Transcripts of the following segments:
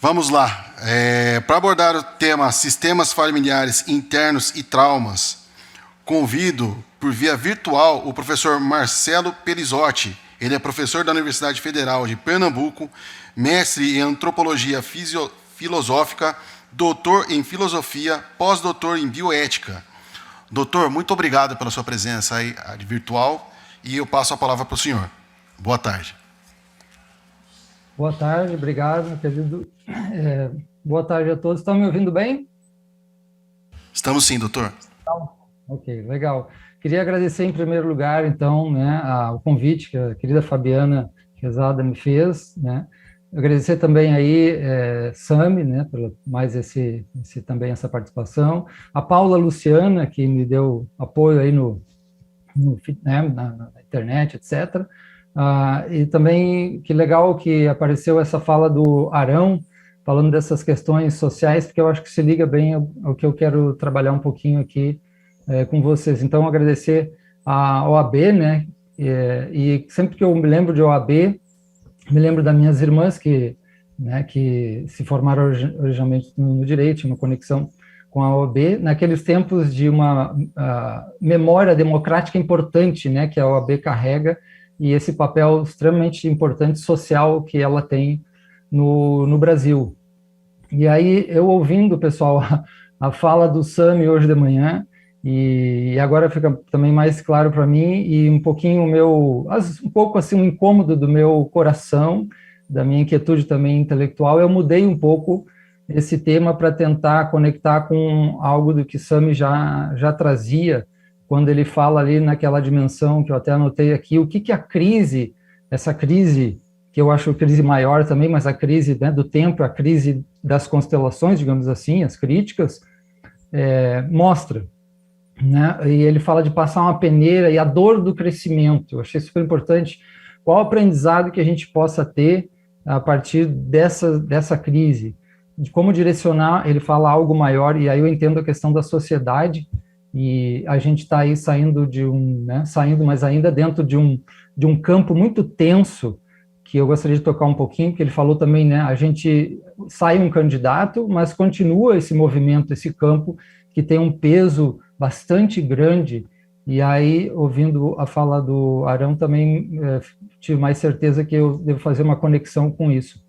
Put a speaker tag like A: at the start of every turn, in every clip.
A: Vamos lá. Para abordar o tema sistemas familiares internos e traumas, convido por via virtual o professor Marcelo Pelizotti. Ele é professor da Universidade Federal de Pernambuco, mestre em antropologia filosófica, doutor em filosofia, pós-doutor em bioética. Doutor, muito obrigado pela sua presença aí virtual e eu passo a palavra para o senhor. Boa tarde.
B: Boa tarde, obrigado, querido. Boa tarde a todos. Estão me ouvindo bem?
A: Estamos sim, doutor.
B: Ok, legal. Queria agradecer em primeiro lugar, então, né, o convite que a querida Fabiana Quezada me fez, né. Agradecer também aí, Sami, né, por mais também essa participação. A Paula Luciana, que me deu apoio aí né, na internet, etc. E também, que legal que apareceu essa fala do Arão, falando dessas questões sociais, porque eu acho que se liga bem ao que eu quero trabalhar um pouquinho aqui com vocês. Então, agradecer a OAB, né, e sempre que eu me lembro de OAB, me lembro das minhas irmãs né, que se formaram originalmente no direito, uma conexão com a OAB, naqueles tempos de uma memória democrática importante, né, que a OAB carrega, e esse papel extremamente importante social que ela tem no Brasil. E aí, eu ouvindo, pessoal, a fala do Sami hoje de manhã, e agora fica também mais claro para mim, e um pouquinho um pouco assim, um incômodo do meu coração, da minha inquietude também intelectual, eu mudei um pouco esse tema para tentar conectar com algo do que Sami já trazia, quando ele fala ali naquela dimensão que eu até anotei aqui, o que a crise, essa crise, que eu acho crise maior também, mas a crise, né, do tempo, a crise das constelações, digamos assim, as críticas, mostra, né? E ele fala de passar uma peneira e a dor do crescimento. Eu achei super importante. Qual o aprendizado que a gente possa ter a partir dessa crise? De como direcionar, ele fala algo maior, e aí eu entendo a questão da sociedade, e a gente está aí saindo saindo, mas ainda dentro de um campo muito tenso, que eu gostaria de tocar um pouquinho, que ele falou também, né, a gente sai um candidato, mas continua esse movimento, esse campo, que tem um peso bastante grande, e aí, ouvindo a fala do Arão, também tive mais certeza que eu devo fazer uma conexão com isso.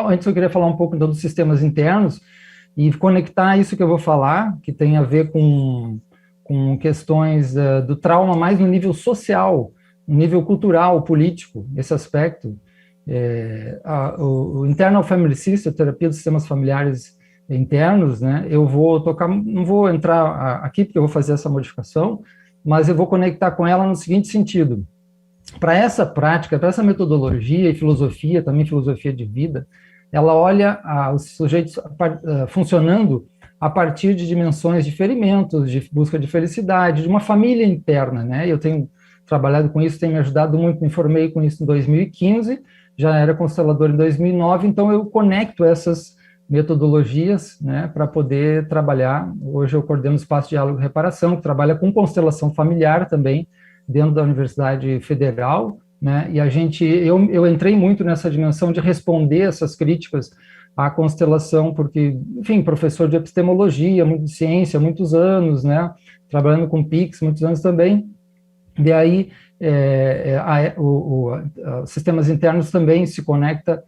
B: Antes eu queria falar um pouco então, dos sistemas internos, e conectar isso que eu vou falar, que tem a ver com questões do trauma mais no nível social, no nível cultural, político, esse aspecto. O Internal Family System, a terapia dos sistemas familiares internos, né, eu vou tocar, não vou entrar aqui porque eu vou fazer essa modificação, mas eu vou conectar com ela no seguinte sentido. Para essa prática, para essa metodologia e filosofia, também filosofia de vida, ela olha os sujeitos funcionando a partir de dimensões de ferimentos, de busca de felicidade, de uma família interna, né? Eu tenho trabalhado com isso, tem me ajudado muito, me formei com isso em 2015, já era constelador em 2009, então eu conecto essas metodologias, né, para poder trabalhar. Hoje eu coordeno o Espaço Diálogo e Reparação, que trabalha com constelação familiar também, dentro da Universidade Federal, né, e eu entrei muito nessa dimensão de responder essas críticas à constelação, porque, enfim, professor de epistemologia, muito de ciência, muitos anos, né, trabalhando com PIX, muitos anos também, e aí sistemas internos também se conecta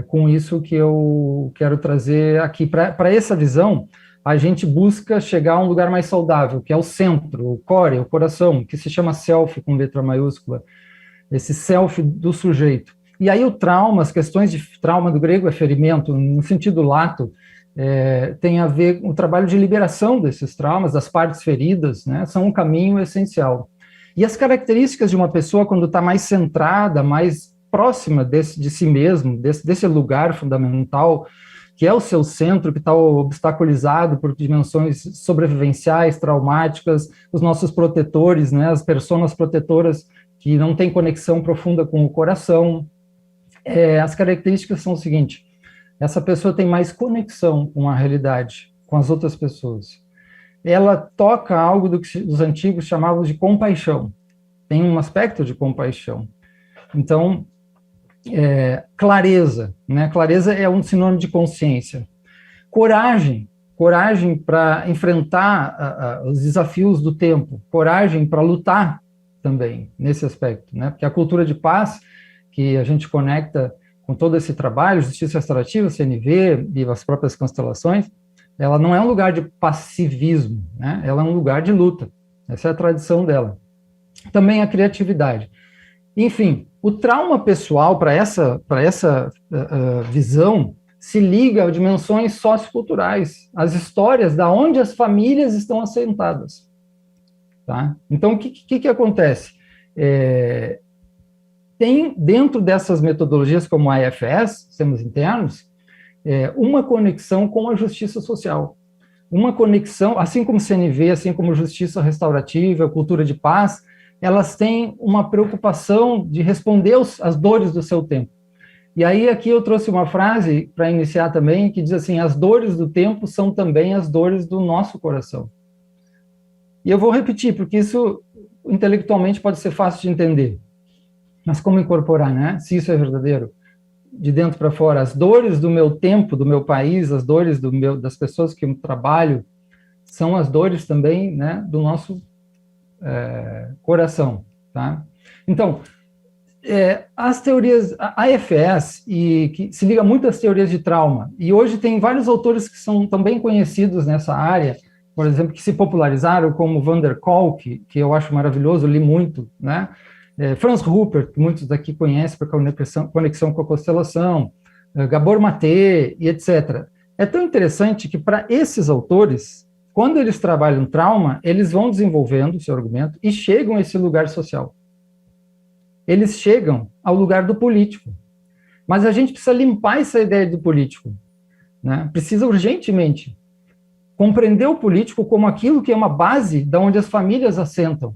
B: com isso que eu quero trazer aqui. Para essa visão, a gente busca chegar a um lugar mais saudável, que é o centro, o core, o coração, que se chama self, com letra maiúscula, esse self do sujeito. E aí o trauma, as questões de trauma do grego é ferimento, no sentido lato, tem a ver com o trabalho de liberação desses traumas, das partes feridas, né, são um caminho essencial. E as características de uma pessoa, quando está mais centrada, mais próxima de si mesmo, desse lugar fundamental, que é o seu centro, que está obstaculizado por dimensões sobrevivenciais, traumáticas, os nossos protetores, né, as personas protetoras que não têm conexão profunda com o coração. As características são o seguinte: essa pessoa tem mais conexão com a realidade, com as outras pessoas. Ela toca algo do que os antigos chamavam de compaixão. Tem um aspecto de compaixão. Então, Clareza, né? Clareza é um sinônimo de consciência. Coragem para enfrentar os desafios do tempo, coragem para lutar também nesse aspecto, né? Porque a cultura de paz, que a gente conecta com todo esse trabalho, justiça restaurativa, CNV e as próprias constelações, ela não é um lugar de passivismo, né? Ela é um lugar de luta. Essa é a tradição dela. Também a criatividade. Enfim, o trauma pessoal, para essa visão, se liga a dimensões socioculturais, as histórias da onde as famílias estão assentadas. Tá? Então, o que acontece? Tem, dentro dessas metodologias como a IFS, sistemas internos, uma conexão com a justiça social. Uma conexão, assim como CNV, assim como justiça restaurativa, cultura de paz, elas têm uma preocupação de responder às dores do seu tempo. E aí aqui eu trouxe uma frase para iniciar também, que diz assim, as dores do tempo são também as dores do nosso coração. E eu vou repetir, porque isso intelectualmente pode ser fácil de entender. Mas como incorporar, né? Se isso é verdadeiro, de dentro para fora, as dores do meu tempo, do meu país, as dores das pessoas que eu trabalho, são as dores também, né, do nosso coração, tá? Então, as teorias, a AFS, que se liga muito às teorias de trauma, e hoje tem vários autores que são também conhecidos nessa área, por exemplo, que se popularizaram, como Van der Kolk, que eu acho maravilhoso, li muito, né? Franz Rupert, que muitos daqui conhecem por conexão com a constelação, Gabor Maté, e etc. É tão interessante que, para esses autores, quando eles trabalham trauma, eles vão desenvolvendo o seu argumento e chegam a esse lugar social. Eles chegam ao lugar do político. Mas a gente precisa limpar essa ideia do político, né? Precisa urgentemente compreender o político como aquilo que é uma base de onde as famílias assentam,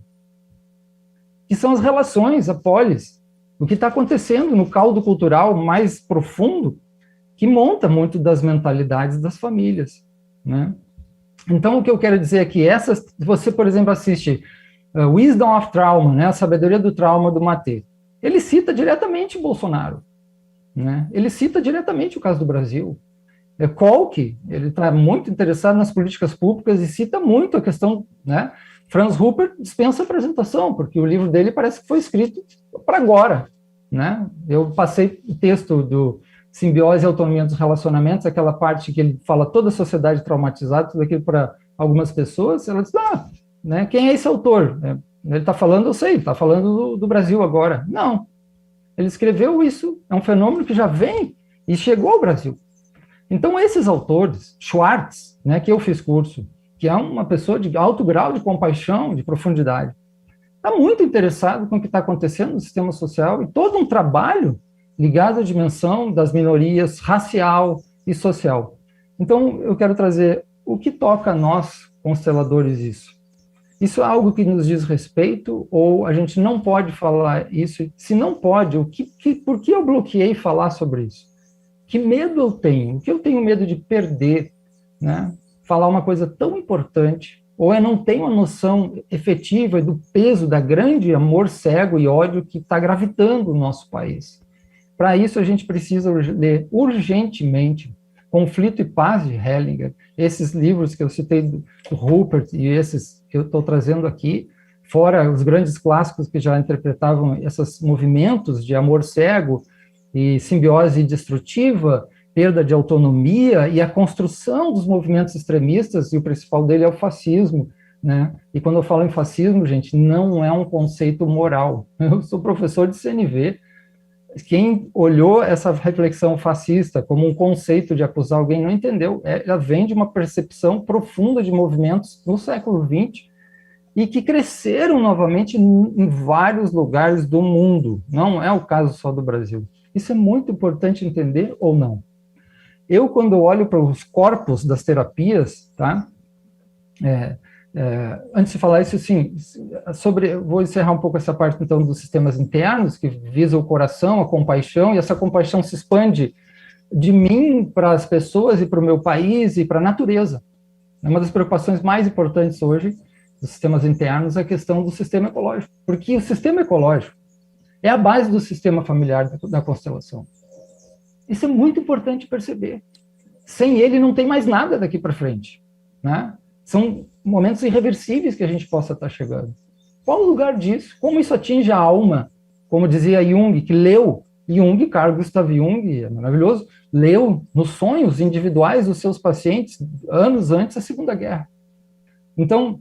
B: que são as relações, a polis, o que está acontecendo no caldo cultural mais profundo, que monta muito das mentalidades das famílias, né? Então, o que eu quero dizer é que você, por exemplo, assiste Wisdom of Trauma, né, a sabedoria do trauma do Maté, ele cita diretamente Bolsonaro, né? Ele cita diretamente o caso do Brasil. Kolk, ele está muito interessado nas políticas públicas e cita muito a questão, né? Franz Rupert dispensa apresentação, porque o livro dele parece que foi escrito para agora, né? Eu passei o texto do Simbiose e Autonomia dos Relacionamentos, aquela parte que ele fala toda a sociedade traumatizada, tudo aquilo para algumas pessoas, ela diz, né, quem é esse autor? Ele está falando, eu sei, ele está falando do Brasil agora. Não, ele escreveu isso, é um fenômeno que já vem e chegou ao Brasil. Então, esses autores, Schwartz, né, que eu fiz curso, que é uma pessoa de alto grau de compaixão, de profundidade, está muito interessado com o que está acontecendo no sistema social e todo um trabalho ligado à dimensão das minorias racial e social. Então, eu quero trazer o que toca a nós, consteladores, isso. Isso é algo que nos diz respeito ou a gente não pode falar isso? Se não pode, por que eu bloqueei falar sobre isso? Que medo eu tenho? O que eu tenho medo de perder, né? Falar uma coisa tão importante, ou eu não tenho a noção efetiva do peso da grande amor cego e ódio que está gravitando no nosso país. Para isso, a gente precisa ler urgentemente Conflito e Paz, de Hellinger, esses livros que eu citei do Rupert e esses que eu estou trazendo aqui, fora os grandes clássicos que já interpretavam esses movimentos de amor cego e simbiose destrutiva, perda de autonomia e a construção dos movimentos extremistas, e o principal dele é o fascismo, né? E quando eu falo em fascismo, gente, não é um conceito moral. Eu sou professor de CNV. Quem olhou essa reflexão fascista como um conceito de acusar alguém não entendeu. Ela vem de uma percepção profunda de movimentos no século XX e que cresceram novamente em vários lugares do mundo. Não é o caso só do Brasil. Isso é muito importante entender ou não? Eu, quando olho para os corpos das terapias, tá? Antes de falar isso, sim, vou encerrar um pouco essa parte, então, dos sistemas internos, que visa o coração, a compaixão, e essa compaixão se expande de mim para as pessoas e para o meu país e para a natureza. Uma das preocupações mais importantes hoje dos sistemas internos é a questão do sistema ecológico, porque o sistema ecológico é a base do sistema familiar da constelação. Isso é muito importante perceber. Sem ele não tem mais nada daqui para frente, né? São momentos irreversíveis que a gente possa estar chegando. Qual o lugar disso? Como isso atinge a alma? Como dizia Jung, que leu Jung, Carl Gustav Jung, é maravilhoso, leu nos sonhos individuais dos seus pacientes anos antes da Segunda Guerra. Então,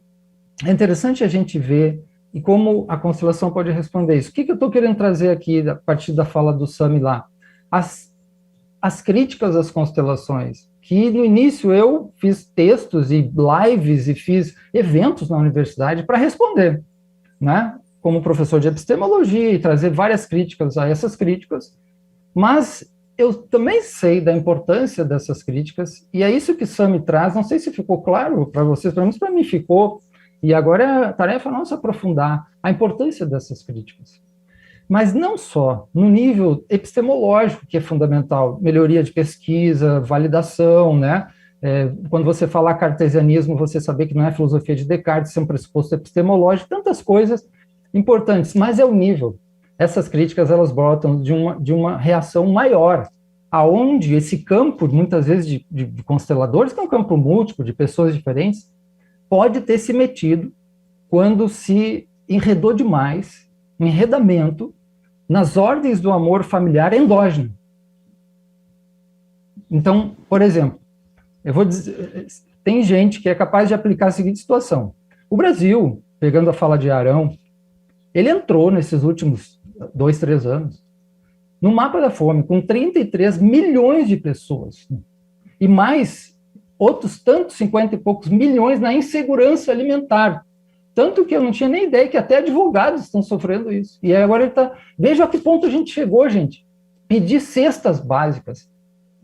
B: é interessante a gente ver e como a constelação pode responder isso. O que eu estou querendo trazer aqui, a partir da fala do Sami lá? As críticas às constelações, que no início eu fiz textos e lives e fiz eventos na universidade para responder, né? Como professor de epistemologia e trazer várias críticas a essas críticas, mas eu também sei da importância dessas críticas, e é isso que Sami traz, não sei se ficou claro para vocês, pelo menos para mim ficou, e agora a tarefa nossa é aprofundar a importância dessas críticas. Mas não só no nível epistemológico, que é fundamental, melhoria de pesquisa, validação, né? Quando você falar cartesianismo, você saber que não é filosofia de Descartes, isso é um pressuposto epistemológico, tantas coisas importantes, mas é o nível. Essas críticas, elas brotam de uma reação maior, aonde esse campo, muitas vezes, de consteladores, que é um campo múltiplo, de pessoas diferentes, pode ter se metido quando se enredou demais, um enredamento nas ordens do amor familiar endógeno. Então, por exemplo, eu vou dizer, tem gente que é capaz de aplicar a seguinte situação. O Brasil, pegando a fala de Arão, ele entrou nesses últimos 2, 3 anos no mapa da fome, com 33 milhões de pessoas, e mais outros tantos, 50 e poucos milhões na insegurança alimentar. Tanto que eu não tinha nem ideia que até advogados estão sofrendo isso. E agora ele está... Veja a que ponto a gente chegou, gente. Pedir cestas básicas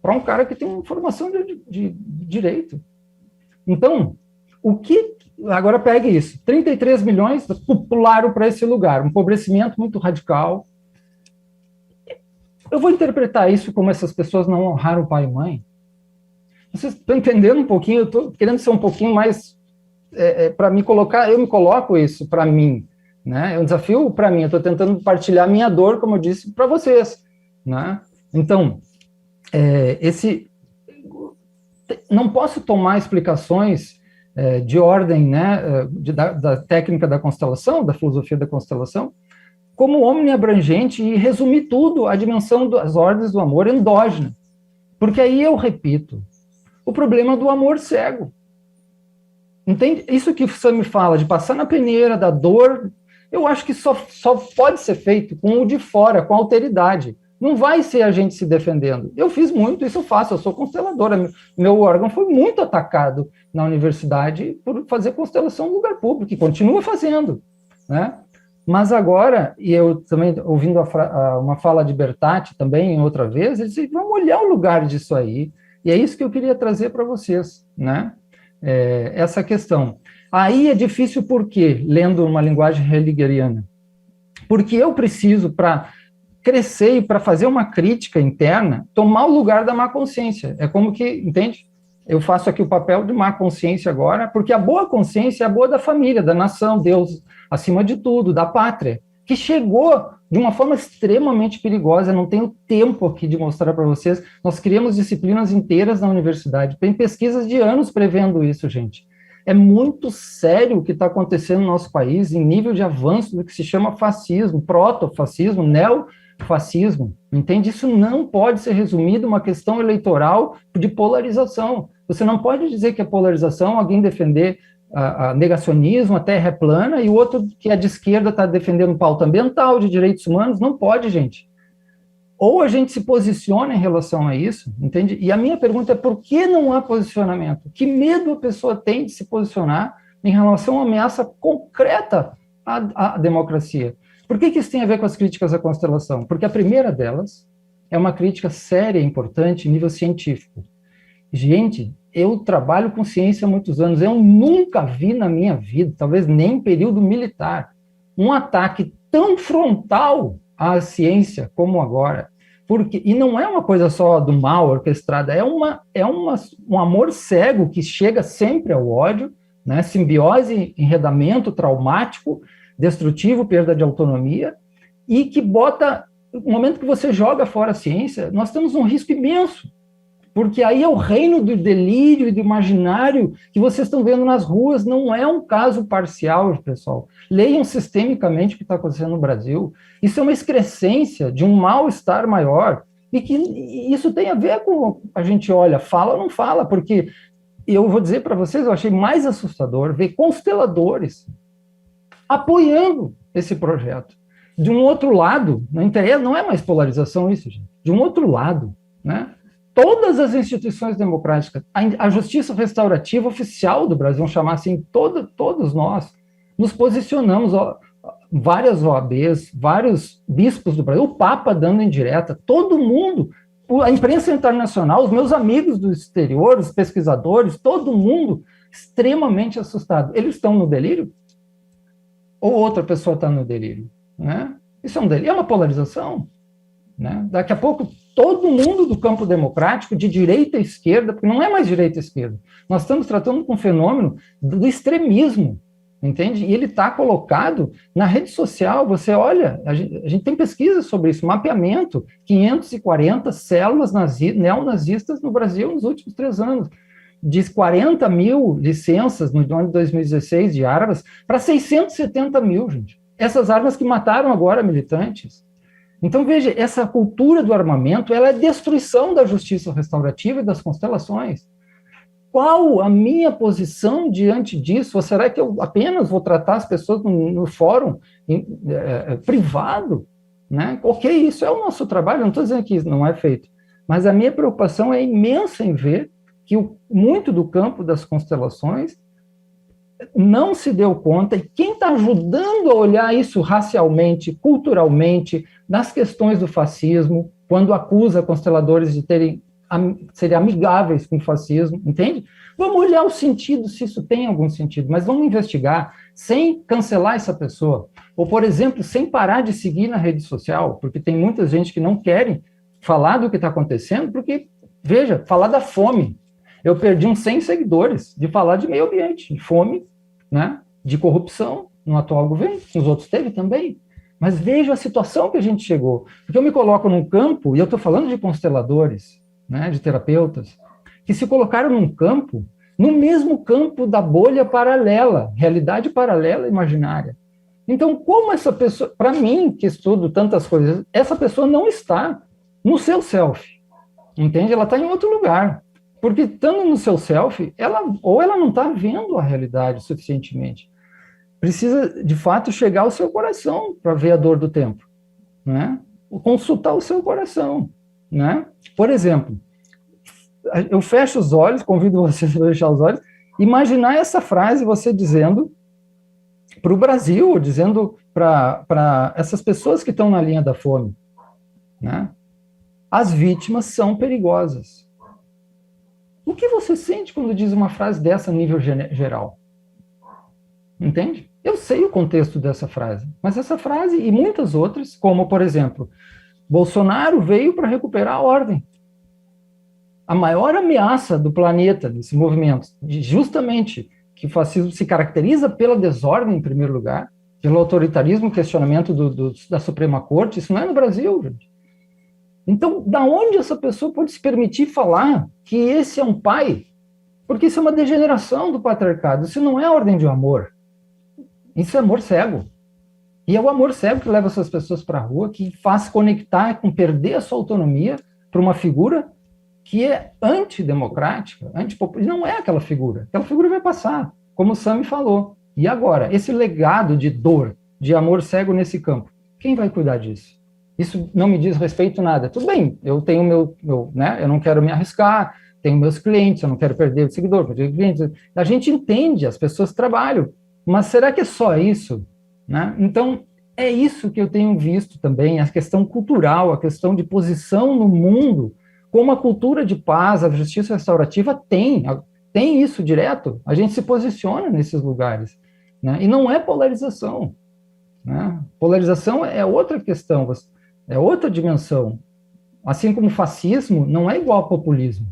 B: para um cara que tem uma formação de direito. Então, o que... Agora pegue isso. 33 milhões pularam para esse lugar. Um empobrecimento muito radical. Eu vou interpretar isso como essas pessoas não honraram pai e mãe? Vocês estão entendendo um pouquinho? Eu estou querendo ser um pouquinho mais... para me colocar, eu me coloco isso para mim, né? É um desafio para mim, eu estou tentando partilhar minha dor, como eu disse, para vocês, né? Então, não posso tomar explicações de ordem, né, da técnica da constelação, da filosofia da constelação, como omniabrangente e resumir tudo à dimensão das ordens do amor endógena, porque aí eu repito, o problema do amor cego. Entende? Isso que o Sami fala, de passar na peneira, da dor, eu acho que só pode ser feito com o de fora, com a alteridade. Não vai ser a gente se defendendo. Eu fiz muito, isso eu faço, eu sou consteladora. Meu órgão foi muito atacado na universidade por fazer constelação no lugar público, e continua fazendo, né? Mas agora, e eu também ouvindo uma fala de Bertatti também, outra vez, eles dizem, vamos olhar o lugar disso aí, e é isso que eu queria trazer para vocês, né? Essa questão. Aí é difícil por quê? Lendo uma linguagem heideggeriana. Porque eu preciso, para crescer e para fazer uma crítica interna, tomar o lugar da má consciência. É como que, entende? Eu faço aqui o papel de má consciência agora, porque a boa consciência é a boa da família, da nação, Deus acima de tudo, da pátria, que chegou de uma forma extremamente perigosa. Eu não tenho tempo aqui de mostrar para vocês. Nós criamos disciplinas inteiras na universidade. Tem pesquisas de anos prevendo isso, gente. É muito sério o que está acontecendo no nosso país em nível de avanço do que se chama fascismo, protofascismo, neofascismo. Entende? Isso não pode ser resumido a uma questão eleitoral de polarização. Você não pode dizer que a polarização, alguém defender a negacionismo, a terra é plana, e o outro que é de esquerda está defendendo pauta ambiental, de direitos humanos. Não pode, gente. Ou a gente se posiciona em relação a isso, entende? E a minha pergunta é, por que não há posicionamento? Que medo a pessoa tem de se posicionar em relação a uma ameaça concreta à democracia? Por que isso tem a ver com as críticas à constelação? Porque a primeira delas é uma crítica séria e importante em nível científico. Gente, eu trabalho com ciência há muitos anos, eu nunca vi na minha vida, talvez nem em período militar, um ataque tão frontal à ciência como agora. E não é uma coisa só do mal orquestrada, é um amor cego que chega sempre ao ódio, né? Simbiose, enredamento traumático, destrutivo, perda de autonomia, e que bota, no momento que você joga fora a ciência, nós temos um risco imenso, porque aí é o reino do delírio e do imaginário que vocês estão vendo nas ruas, não é um caso parcial, pessoal. Leiam sistemicamente o que está acontecendo no Brasil. Isso é uma excrescência de um mal-estar maior, e que isso tem a ver com a gente olha, fala ou não fala, porque eu vou dizer para vocês, eu achei mais assustador ver consteladores apoiando esse projeto. De um outro lado, não é mais polarização isso, gente. De um outro lado, né? Todas as instituições democráticas, a justiça restaurativa oficial do Brasil, vamos chamar assim, todos nós, nos posicionamos, várias OABs, vários bispos do Brasil, o Papa dando indireta, todo mundo, a imprensa internacional, os meus amigos do exterior, os pesquisadores, todo mundo extremamente assustado. Eles estão no delírio? Ou outra pessoa está no delírio? Né? Isso é um delírio, é uma polarização. Né? Daqui a pouco, todo mundo do campo democrático, de direita a esquerda, porque não é mais direita a esquerda, nós estamos tratando com um fenômeno do extremismo, entende? E ele está colocado na rede social, você olha, a gente tem pesquisa sobre isso, mapeamento, 540 células neonazistas no Brasil nos últimos 3 anos, de 40 mil licenças no ano de 2016 de armas para 670 mil, gente. Essas armas que mataram agora militantes. Então, veja, essa cultura do armamento, ela é destruição da justiça restaurativa e das constelações. Qual a minha posição diante disso? Ou será que eu apenas vou tratar as pessoas no fórum privado? Né? Ok, isso é o nosso trabalho, não estou dizendo que isso não é feito, mas a minha preocupação é imensa em ver que muito do campo das constelações não se deu conta, e quem está ajudando a olhar isso racialmente, culturalmente, nas questões do fascismo, quando acusa consteladores de serem amigáveis com o fascismo, entende? Vamos olhar o sentido, se isso tem algum sentido, mas vamos investigar sem cancelar essa pessoa, ou, por exemplo, sem parar de seguir na rede social, porque tem muita gente que não querem falar do que está acontecendo, porque, veja, falar da fome. Eu perdi uns 100 seguidores de falar de meio ambiente, de fome, né, de corrupção no atual governo, nos outros teve também. Mas veja a situação que a gente chegou. Porque eu me coloco num campo, e eu estou falando de consteladores, né, de terapeutas, que se colocaram num campo, no mesmo campo da bolha paralela, realidade paralela imaginária. Então, como essa pessoa, para mim, que estudo tantas coisas, essa pessoa não está no seu self, entende? Ela está em outro lugar. Porque estando no seu self, ela não está vendo a realidade suficientemente. Precisa, de fato, chegar ao seu coração para ver a dor do tempo. Né? Consultar o seu coração. Né? Por exemplo, eu fecho os olhos, convido vocês a fechar os olhos, imaginar essa frase, você dizendo para o Brasil, dizendo para essas pessoas que estão na linha da fome. Né? As vítimas são perigosas. O que você sente quando diz uma frase dessa a nível geral? Entende? Eu sei o contexto dessa frase, mas essa frase e muitas outras, como, por exemplo, Bolsonaro veio para recuperar a ordem. A maior ameaça do planeta, desse movimento, justamente que o fascismo se caracteriza pela desordem, em primeiro lugar, pelo autoritarismo e questionamento da Suprema Corte, isso não é no Brasil, gente. Então, da onde essa pessoa pode se permitir falar que esse é um pai? Porque isso é uma degeneração do patriarcado, isso não é ordem de amor. Isso é amor cego. E é o amor cego que leva essas pessoas para a rua, que faz conectar com perder a sua autonomia para uma figura que é antidemocrática, antipopulista. Não é aquela figura vai passar, como o Sami falou. E agora, esse legado de dor, de amor cego nesse campo, quem vai cuidar disso? Isso não me diz respeito nada. Tudo bem, eu tenho né, eu não quero me arriscar, tenho meus clientes, eu não quero perder o seguidor, perder clientes. A gente entende, as pessoas trabalham, mas será que é só isso? Né? Então, é isso que eu tenho visto também, a questão cultural, a questão de posição no mundo, como a cultura de paz, a justiça restaurativa tem isso direto, a gente se posiciona nesses lugares. Né? E não é polarização. Né? Polarização é outra questão, é outra dimensão. Assim como o fascismo não é igual ao populismo,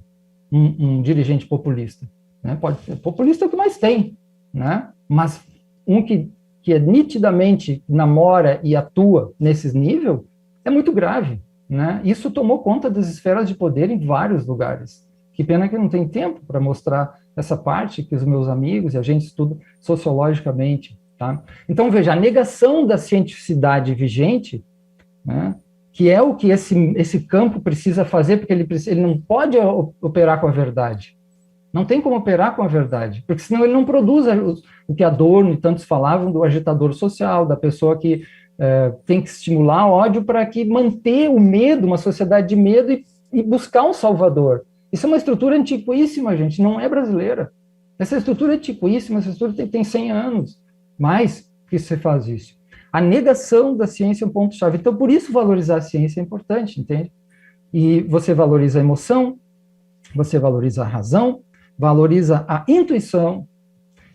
B: um dirigente populista. Né? Populista é o que mais tem, né? Mas um que que nitidamente namora e atua nesses níveis, é muito grave, né? Isso tomou conta das esferas de poder em vários lugares. Que pena que não tem tempo para mostrar essa parte que os meus amigos e a gente estuda sociologicamente, tá? Então, veja, a negação da cientificidade vigente, né, que é o que esse campo precisa fazer, porque ele não pode operar com a verdade. Não tem como operar com a verdade, porque senão ele não produz o que Adorno e tantos falavam do agitador social, da pessoa que tem que estimular ódio para que manter o medo, uma sociedade de medo e buscar um salvador. Isso é uma estrutura antiquíssima, gente, não é brasileira. Essa estrutura é antiquíssima, essa estrutura tem 100 anos. Mais que você faz isso. A negação da ciência é um ponto-chave. Então, por isso, valorizar a ciência é importante, entende? E você valoriza a emoção, você valoriza a razão, valoriza a intuição,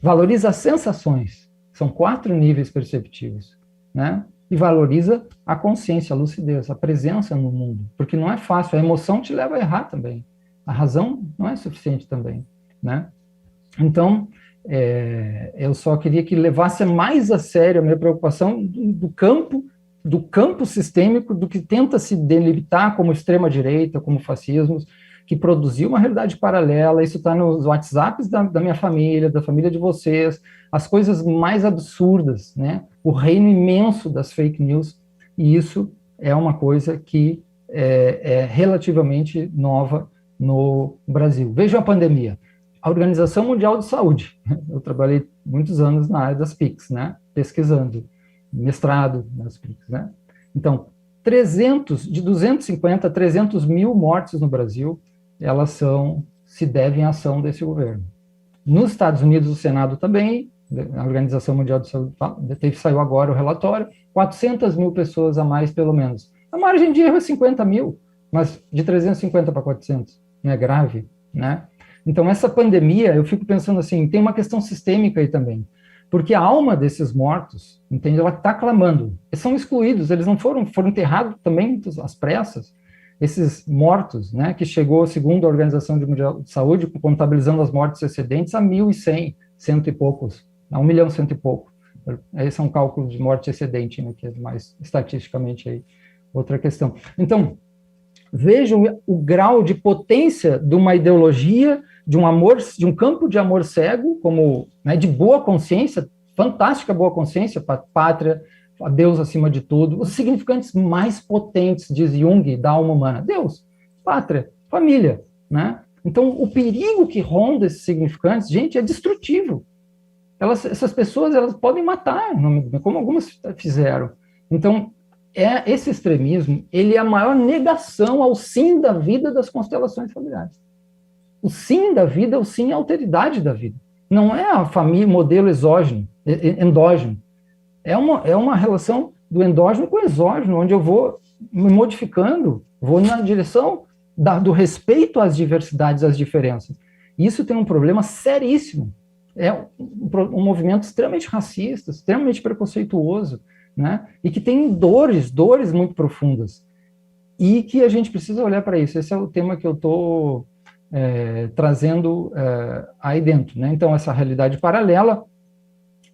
B: valoriza as sensações. São 4 níveis perceptivos, né? E valoriza a consciência, a lucidez, a presença no mundo. Porque não é fácil, a emoção te leva a errar também. A razão não é suficiente também, né? Então, eu só queria que levasse mais a sério a minha preocupação do campo sistêmico, do que tenta se delimitar como extrema-direita, como fascismos, que produziu uma realidade paralela. Isso está nos WhatsApps da minha família, da família de vocês, as coisas mais absurdas, né? O reino imenso das fake news, e isso é uma coisa que é relativamente nova no Brasil. Vejam a pandemia. A Organização Mundial de Saúde, eu trabalhei muitos anos na área das PICs, né? Pesquisando, mestrado nas PICs, né? Então, de 250 a 300 mil mortes no Brasil, elas se devem à ação desse governo. Nos Estados Unidos, o Senado também, a Organização Mundial de Saúde, saiu agora o relatório, 400 mil pessoas a mais, pelo menos. A margem de erro é 50 mil, mas de 350 para 400, não é grave, né? Então, essa pandemia, eu fico pensando assim, tem uma questão sistêmica aí também, porque a alma desses mortos, entende, ela está clamando. Eles são excluídos, eles não foram enterrados também às pressas. Esses mortos, né, que chegou, segundo a Organização Mundial de Saúde, contabilizando as mortes excedentes, a 1.100, cento e poucos, a 1 milhão cento e pouco. Esse é um cálculo de morte excedente, né, que é mais estatisticamente aí outra questão. Então, vejam o grau de potência de uma ideologia, de um amor, de um campo de amor cego, como, né, de boa consciência, fantástica boa consciência, pátria, a Deus acima de tudo, os significantes mais potentes, diz Jung, da alma humana: Deus, pátria, família, né? Então, o perigo que ronda esses significantes, gente, é destrutivo. Essas pessoas, elas podem matar, como algumas fizeram. Então, esse extremismo, ele é a maior negação ao sim da vida das constelações familiares. O sim da vida é o sim à alteridade da vida. Não é a família, modelo exógeno, endógeno. É uma relação do endógeno com o exógeno, onde eu vou me modificando, vou na direção do respeito às diversidades, às diferenças. Isso tem um problema seríssimo. É um movimento extremamente racista, extremamente preconceituoso, né? E que tem dores muito profundas. E que a gente precisa olhar para isso. Esse é o tema que eu estou trazendo aí dentro, né? Então, essa realidade paralela.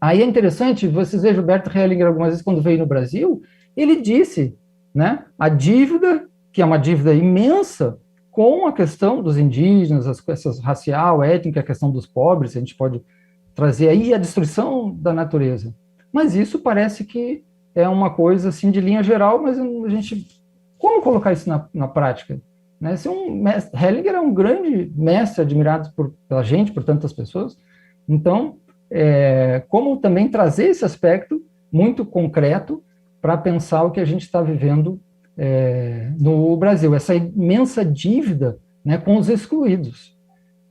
B: Aí é interessante, vocês vejam, Gilberto Hellinger, algumas vezes, quando veio no Brasil, ele disse, né, a dívida, que é uma dívida imensa, com a questão dos indígenas, essas racial, étnica, a questão dos pobres, a gente pode trazer aí a destruição da natureza. Mas isso parece que é uma coisa assim de linha geral, mas a gente, como colocar isso na prática? Né? Hellinger é um grande mestre, admirado pela gente, por tantas pessoas. Então, como também trazer esse aspecto muito concreto para pensar o que a gente está vivendo no Brasil, essa imensa dívida, né, com os excluídos.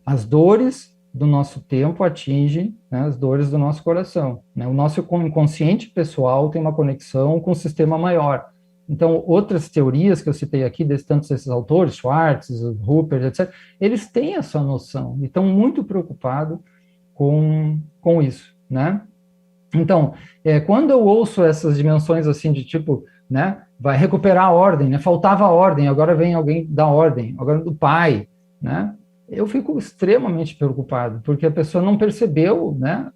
B: As dores do nosso tempo atingem, né, as dores do nosso coração. Né? O nosso inconsciente pessoal tem uma conexão com o sistema maior. Então, outras teorias que eu citei aqui, tantos esses autores, Schwartz, Rupert, etc., eles têm essa noção e estão muito preocupados com isso, né? Então, quando eu ouço essas dimensões assim de tipo, né, vai recuperar a ordem, né? Faltava a ordem, agora vem alguém da ordem, agora do pai, né? Eu fico extremamente preocupado, porque a pessoa não percebeu, né,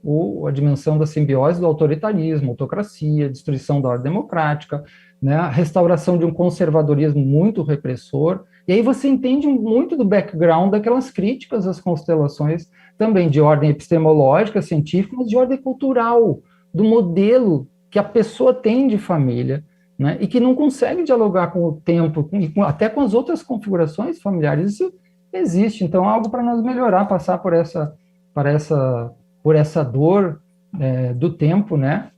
B: a dimensão da simbiose do autoritarismo, autocracia, destruição da ordem democrática, né, a restauração de um conservadorismo muito repressor, e aí você entende muito do background daquelas críticas às constelações, também de ordem epistemológica, científica, mas de ordem cultural, do modelo que a pessoa tem de família, né, e que não consegue dialogar com o tempo, até com as outras configurações familiares. Isso existe, então, algo para nós melhorar, passar por essa dor do tempo, né,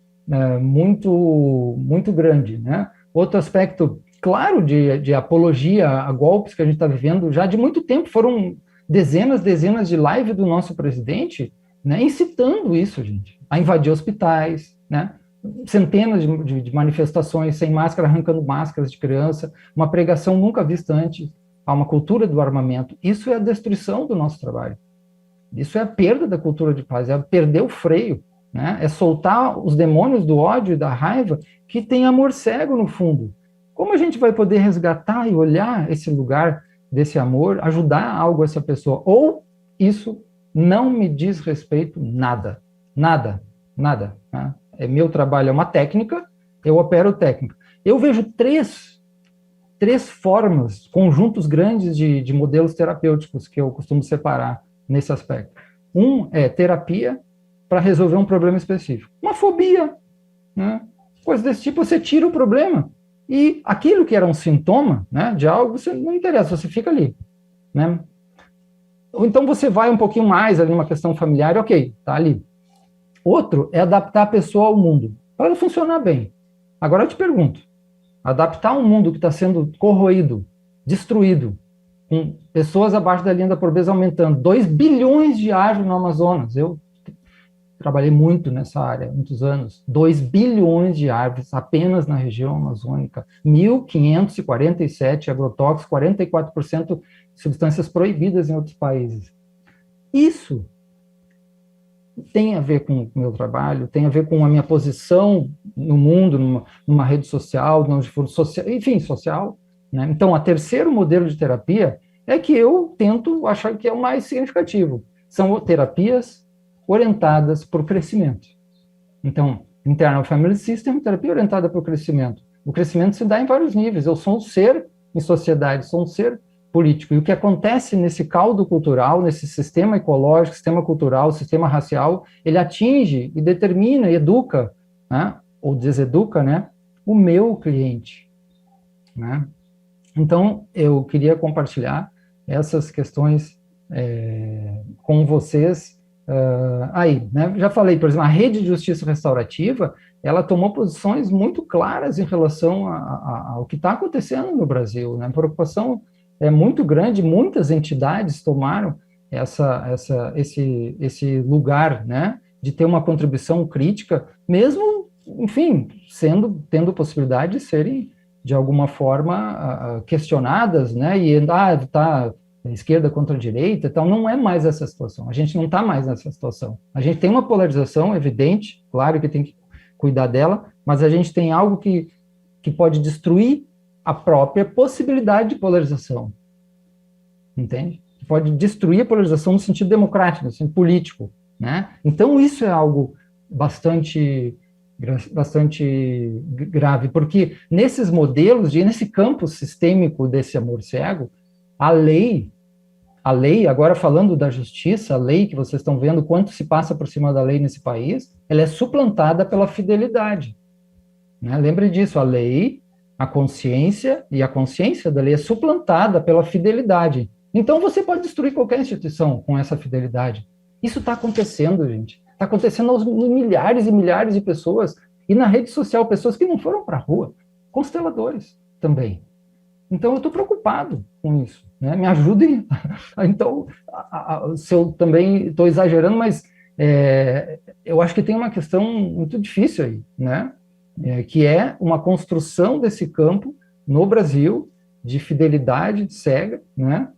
B: muito grande, né. Outro aspecto, claro, de apologia a golpes que a gente está vivendo já de muito tempo, foram dezenas de lives do nosso presidente, né, incitando isso, gente, a invadir hospitais, né, centenas de manifestações sem máscara, arrancando máscaras de criança, uma pregação nunca vista antes, a uma cultura do armamento. Isso é a destruição do nosso trabalho. Isso é a perda da cultura de paz, é perder o freio, né? É soltar os demônios do ódio e da raiva que tem amor cego no fundo. Como a gente vai poder resgatar e olhar esse lugar desse amor, ajudar algo a essa pessoa? Ou isso não me diz respeito nada, nada, nada. Né? É meu trabalho, é uma técnica, eu opero técnica. Eu vejo três formas, conjuntos grandes de modelos terapêuticos que eu costumo separar nesse aspecto. Um é terapia para resolver um problema específico. Uma fobia, né? Coisa desse tipo, você tira o problema. E aquilo que era um sintoma, né, de algo, você não interessa, você fica ali. Né? Ou então você vai um pouquinho mais ali numa questão familiar, ok, tá ali. Outro é adaptar a pessoa ao mundo, para ela funcionar bem. Agora eu te pergunto, adaptar um mundo que está sendo corroído, destruído, com pessoas abaixo da linha da pobreza aumentando, 2 bilhões de árvores no Amazonas, eu trabalhei muito nessa área, muitos anos, 2 bilhões de árvores apenas na região amazônica, 1.547 agrotóxicos, 44% de substâncias proibidas em outros países. Isso tem a ver com o meu trabalho, tem a ver com a minha posição no mundo, numa rede social, enfim, social. Né? Então, o terceiro modelo de terapia é que eu tento achar que é o mais significativo. São terapias orientadas por crescimento. Então, Internal Family System, terapia orientada por crescimento. O crescimento se dá em vários níveis. Eu sou um ser em sociedade, sou um ser político. E o que acontece nesse caldo cultural, nesse sistema ecológico, sistema cultural, sistema racial, ele atinge e determina, educa, né, ou deseduca, né, o meu cliente. Né? Então, eu queria compartilhar essas questões com vocês aí. Né? Já falei, por exemplo, a Rede de Justiça Restaurativa, ela tomou posições muito claras em relação ao que está acontecendo no Brasil. Né? A preocupação é muito grande, muitas entidades tomaram esse lugar, né, de ter uma contribuição crítica, mesmo, enfim, tendo possibilidade de serem, de alguma forma, questionadas, né, e tá esquerda contra a direita, então não é mais essa situação, a gente não está mais nessa situação. A gente tem uma polarização evidente, claro que tem que cuidar dela, mas a gente tem algo que pode destruir a própria possibilidade de polarização, entende? Pode destruir a polarização no sentido democrático, no sentido político, né? Então isso é algo bastante grave, porque nesses modelos, nesse campo sistêmico desse amor cego, a lei, agora falando da justiça, a lei que vocês estão vendo, quanto se passa por cima da lei nesse país, ela é suplantada pela fidelidade, né? Lembre disso, a lei, a consciência da lei é suplantada pela fidelidade. Então você pode destruir qualquer instituição com essa fidelidade. Isso está acontecendo, gente. Está acontecendo aos milhares e milhares de pessoas, e na rede social, pessoas que não foram para a rua, consteladores também. Então eu estou preocupado com isso. Né? Me ajudem. Então, se eu também estou exagerando, mas eu acho que tem uma questão muito difícil aí, né? Que é uma construção desse campo no Brasil de fidelidade cega, né?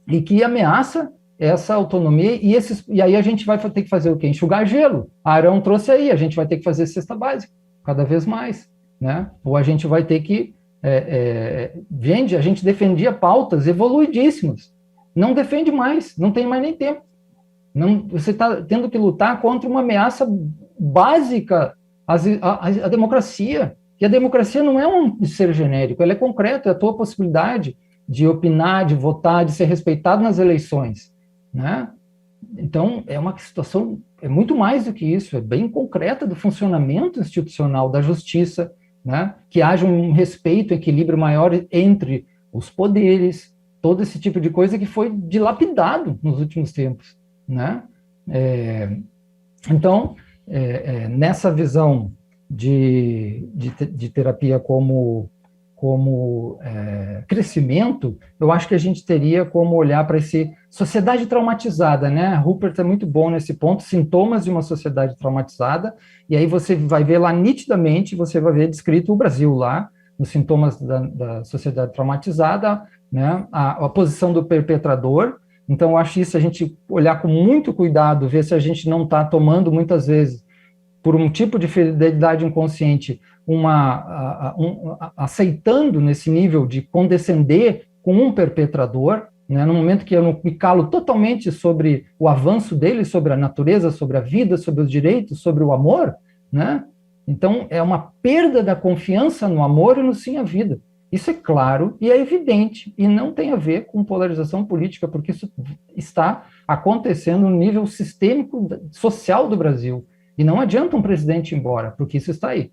B: E que ameaça essa autonomia, e aí a gente vai ter que fazer o quê? Enxugar gelo. A Arão trouxe aí, a gente vai ter que fazer cesta básica, cada vez mais, né? Ou a gente vai ter que... a gente defendia pautas evoluidíssimas, não defende mais, não tem mais nem tempo. Não, você está tendo que lutar contra uma ameaça básica à democracia. E a democracia não é um ser genérico, ela é concreta, é a tua possibilidade de opinar, de votar, de ser respeitado nas eleições, né? Então, é uma situação, é muito mais do que isso, é bem concreta do funcionamento institucional da justiça, né? Que haja um respeito, equilíbrio maior entre os poderes, todo esse tipo de coisa que foi dilapidado nos últimos tempos, né? Então, nessa visão de terapia como crescimento, eu acho que a gente teria como olhar para essa sociedade traumatizada, né? Rupert é muito bom nesse ponto, sintomas de uma sociedade traumatizada, e aí você vai ver lá nitidamente, você vai ver descrito o Brasil lá, nos sintomas da sociedade traumatizada, né? A posição do perpetrador. Então, eu acho isso a gente olhar com muito cuidado, ver se a gente não está tomando, muitas vezes, por um tipo de fidelidade inconsciente, aceitando nesse nível de condescender com um perpetrador, né, no momento que eu não me calo totalmente sobre o avanço dele, sobre a natureza, sobre a vida, sobre os direitos, sobre o amor, né? Então, é uma perda da confiança no amor e no sim à vida. Isso é claro e é evidente, e não tem a ver com polarização política, porque isso está acontecendo no nível sistêmico social do Brasil. E não adianta um presidente ir embora, porque isso está aí,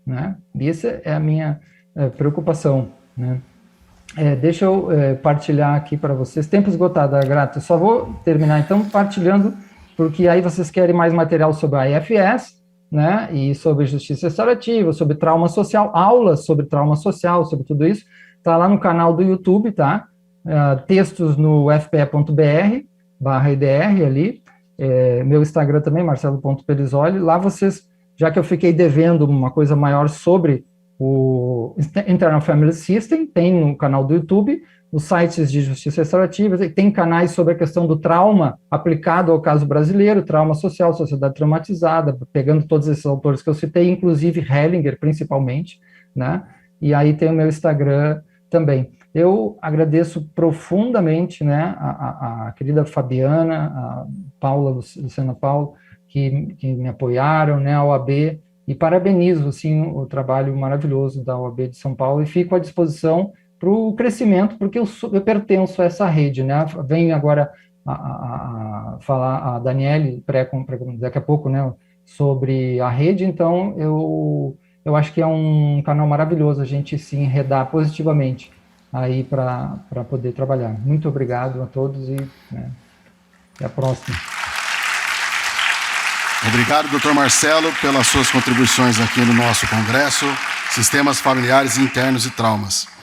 B: né? E essa é a minha preocupação, né? Deixa eu partilhar aqui para vocês. Tempo esgotado, Grato. Eu só vou terminar, então, partilhando, porque aí vocês querem mais material sobre a IFS, né? E sobre justiça restaurativa, sobre trauma social, aulas sobre trauma social, sobre tudo isso. Está lá no canal do YouTube, tá? Textos no fpe.br/idr ali. Meu Instagram também, marcelo.pelizoli. Lá vocês, já que eu fiquei devendo uma coisa maior sobre o Internal Family System, tem no canal do YouTube, os sites de justiça restaurativa, tem canais sobre a questão do trauma aplicado ao caso brasileiro, trauma social, sociedade traumatizada, pegando todos esses autores que eu citei, inclusive Hellinger, principalmente, né? E aí tem o meu Instagram também. Eu agradeço profundamente, né, a querida Fabiana, a Paula, Luciana Paulo, que me apoiaram, né, a OAB, e parabenizo, assim, o trabalho maravilhoso da OAB de São Paulo, e fico à disposição para o crescimento, porque eu pertenço a essa rede, né, vem agora a falar a Daniele, daqui a pouco, né, sobre a rede, então eu acho que é um canal maravilhoso a gente se enredar positivamente aí para poder trabalhar. Muito obrigado a todos e até a próxima.
A: Obrigado, Dr. Marcelo, pelas suas contribuições aqui no nosso congresso, Sistemas Familiares Internos e Traumas.